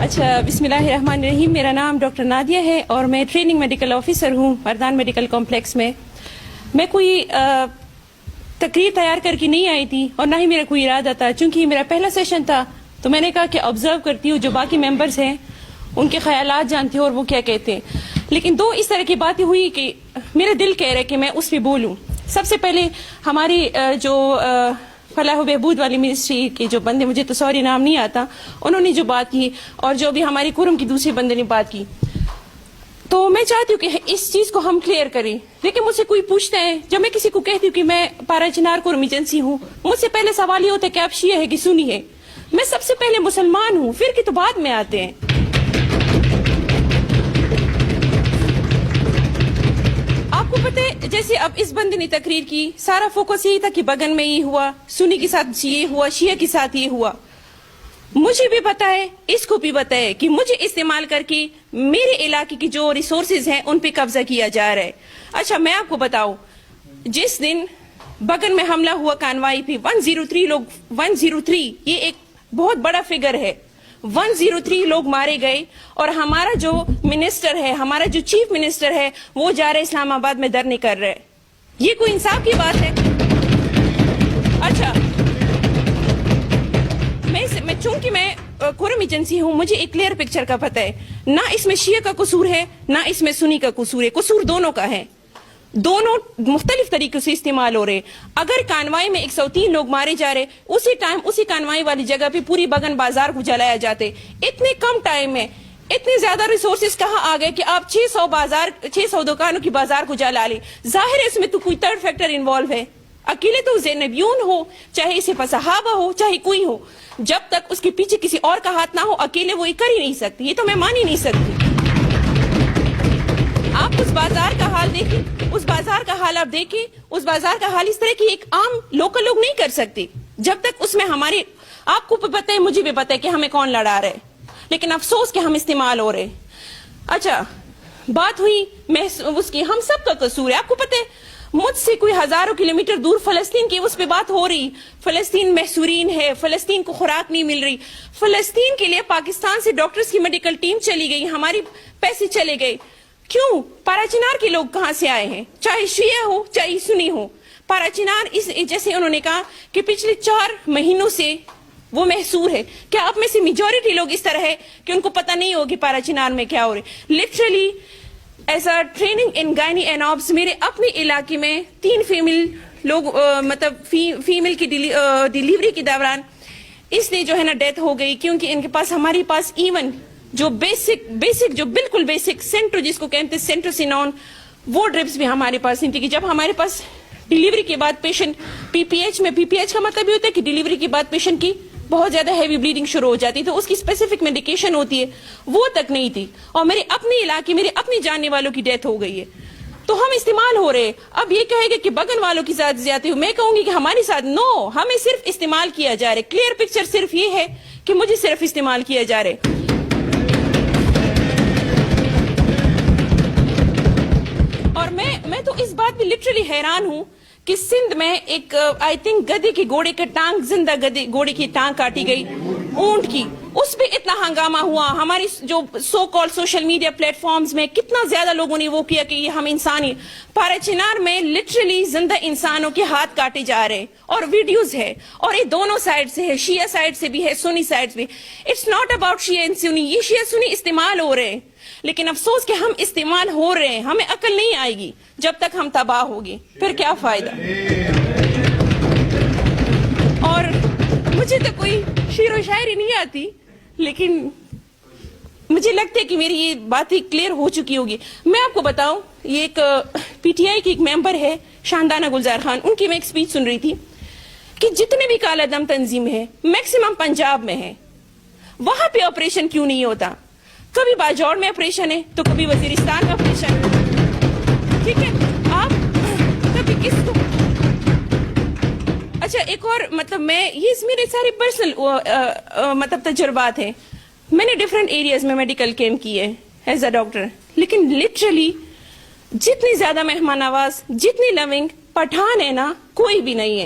اچھا، بسم اللہ الرحمن الرحیم. میرا نام ڈاکٹر نادیہ ہے اور میں ٹریننگ میڈیکل آفیسر ہوں مردان میڈیکل کمپلیکس میں. میں کوئی تقریر تیار کر کے نہیں آئی تھی اور نہ ہی میرا کوئی ارادہ تھا. چونکہ میرا پہلا سیشن تھا تو میں نے کہا کہ آبزرو کرتی ہوں جو باقی ممبرز ہیں ان کے خیالات جانتی ہوں اور وہ کیا کہتے ہیں. لیکن دو اس طرح کی باتیں ہوئی کہ میرا دل کہہ رہا ہے کہ میں اس پہ بولوں. سب سے پہلے ہماری جو فلاح و بہبود والی منسٹری کے جو بندے، مجھے تو سوری نام نہیں آتا، انہوں نے جو بات کی اور جو بھی ہماری قرم کی دوسرے بندے نے بات کی، تو میں چاہتی ہوں کہ اس چیز کو ہم کلیئر کریں. لیکن مجھ سے کوئی پوچھتا ہے، جب میں کسی کو کہتی ہوں کہ میں پارا چنار قرم ایجنسی ہوں، مجھ سے پہلے سوال یہ ہوتا ہے کہ آپ شیعہ ہے کہ سنی ہے. میں سب سے پہلے مسلمان ہوں، پھر کی تو بعد میں آتے ہیں. آپ کو پتہ ہے جیسے اب اس بندے نے تقریر کی، سارا فوکس یہی تھا کہ بگن میں یہ ہوا، سنی کے ساتھ یہ ہوا، شیعہ کے ساتھ یہ ہوا. مجھے بھی پتا ہے، اس کو بھی پتا ہے کہ مجھے استعمال کر کے میرے علاقے کی جو ریسورسز ہیں ان پہ قبضہ کیا جا رہا ہے. اچھا میں آپ کو بتاؤں، جس دن بگن میں حملہ ہوا کانوائی پہ 103 لوگ، 103 یہ ایک بہت بڑا فگر ہے، 103 لوگ مارے گئے اور ہمارا جو منسٹر ہے، ہمارا جو چیف منسٹر ہے، وہ جا رہے اسلام آباد میں دھرنے کر رہے. یہ کوئی انصاف کی بات ہے؟ اچھا میں چونکہ میں قرم ایجنسی ہوں، مجھے ایک کلیئر پکچر کا پتہ ہے. نہ اس میں شیعہ کا قصور ہے نہ اس میں سنی کا قصور ہے، قصور دونوں کا ہے. دونوں مختلف طریقے سے استعمال ہو رہے. اگر کانوائی میں 103 لوگ مارے جا رہے، اسی ٹائم اسی کانوائی والی جگہ پہ پوری بگن بازار کو جلایا جاتے. اتنے کم ٹائم میں اتنے زیادہ ریسورسز کہاں آ گئے کہ آپ 600 دکانوں کی بازار کو جلا لیں. ظاہر ہے اس میں تو کوئی تھرڈ فیکٹر انوالو ہے. اکیلے تو زینبیون ہو، چاہے اسے صحابہ ہو، چاہے کوئی ہو، جب تک اس کے پیچھے کسی اور کا ہاتھ نہ ہو اکیلے وہ یہ کر ہی نہیں سکتی. یہ تو میں مان ہی نہیں سکتی. آپ اس بازار کا حال دیکھیں، اس بازار کا حال آپ دیکھیں، اس بازار کا حال اس طرح کی ایک عام لوکل لوگ نہیں کر سکتے. جب تک اس میں ہمارے، آپ کو پتہ ہے مجھے بھی پتہ ہے کہ ہمیں کون لڑا رہے، لیکن افسوس کہ ہم استعمال ہو رہے. اچھا بات ہوئی اس کی، ہم سب کا قصور ہے. آپ کو پتہ ہے مجھ سے کوئی ہزاروں کلومیٹر دور فلسطین کی اس پہ بات ہو رہی، فلسطین محصورین ہے، فلسطین کو خوراک نہیں مل رہی. فلسطین کے لیے پاکستان سے ڈاکٹرز کی میڈیکل ٹیم چلی گئی، ہماری پیسے چلے گئے. کیوں؟ پارا چنار کے لوگ کہاں سے آئے ہیں، چاہے شیعہ ہو چاہے سنی ہو. پارا چنار جیسے انہوں نے کہا کہ پچھلے 4 مہینوں سے وہ محصور ہے. کیا آپ میں سے میجورٹی لوگ اس طرح ہے کہ ان کو پتہ نہیں ہوگی پارا چنار میں کیا ہو رہے؟ Literally as a training in گائنی and آبس، میرے اپنے علاقے میں 3 فیمیل لوگ مطلب فیمیل کی ڈیلیوری کے دوران اس لیے جو ہے نا ڈیتھ ہو گئی، کیونکہ ان کے پاس، ہمارے پاس ایون جو بیسک جو بالکل بیسک سینٹر جس کو کہتے ہیں سینٹروسینون، وہ ڈرپس بھی ہمارے پاس نہیں تھی. کہ جب ہمارے پاس ڈیلیوری کے بعد پیشنٹ پی پی ایچ کا مطلب یہ ہوتا ہے کہ ڈیلیوری کے بعد پیشنٹ کی بہت زیادہ ہیوی بلیڈنگ شروع ہو جاتی، تو اس کی اسپیسیفک میڈیکیشن ہوتی ہے، وہ تک نہیں تھی. اور میرے اپنے علاقے، میرے اپنے جاننے والوں کی ڈیتھ ہو گئی ہے. تو ہم استعمال ہو رہے. اب یہ کہے گا کہ بگن والوں کے ساتھ زیادتی ہو، میں کہوں گی کہ ہمارے ساتھ نو، ہمیں صرف استعمال کیا جا رہا ہے. کلیئر پکچر صرف یہ ہے کہ مجھے صرف استعمال کیا جا رہا ہے. اور میں تو اس بات پہ لٹرلی حیران ہوں کہ سندھ میں ایک آئی تھنک گدے کی گھوڑے کی ٹانگ، زندہ گھوڑے کی ٹانگ کاٹی گئی اونٹ کی، اس پہ اتنا ہنگامہ ہوا. ہماری جو سو کال سوشل میڈیا پلیٹ فارمز میں کتنا زیادہ لوگوں نے وہ کیا کہ یہ ہم انسانی. پارا چنار میں لٹرلی زندہ انسانوں کے ہاتھ کاٹے جا رہے اور ویڈیوز ہے، اور یہ دونوں سائڈ سے ہے، شیعہ سائڈ سے بھی ہے، سنی سائڈ بھی. It's not about Shia and Sunni, یہ شیعہ سنی استعمال ہو رہے ہیں. لیکن افسوس کہ ہم استعمال ہو رہے ہیں. ہمیں عقل نہیں آئے گی جب تک ہم تباہ ہوگی، پھر کیا فائدہ. اور مجھے تو کوئی شعر و شاعری نہیں آتی، لیکن مجھے لگتا ہے کہ میری یہ باتیں کلیئر ہو چکی ہوگی. میں آپ کو بتاؤں، یہ ایک پی ٹی آئی کی ایک ممبر ہے شاندانہ گلزار خان، ان کی میں ایک سپیچ سن رہی تھی کہ جتنے بھی کالا دم تنظیم ہے میکسیمم پنجاب میں ہے، وہاں پہ آپریشن کیوں نہیں ہوتا؟ کبھی باجوڑ میں آپریشن ہے تو کبھی وزیرستان میں آپریشن ہے. ٹھیک ہے، آپ کبھی کس کو. اچھا ایک اور مطلب یہ میرے سارے پرسنل مطلب تجربات ہیں. میں نے ڈفرینٹ ایریاز میں میڈیکل کیمپ کیے ایز اے ڈاکٹر، لیکن لٹرلی جتنی زیادہ مہمان نواز، جتنی لونگ پٹھان ہے نا، کوئی بھی نہیں ہے.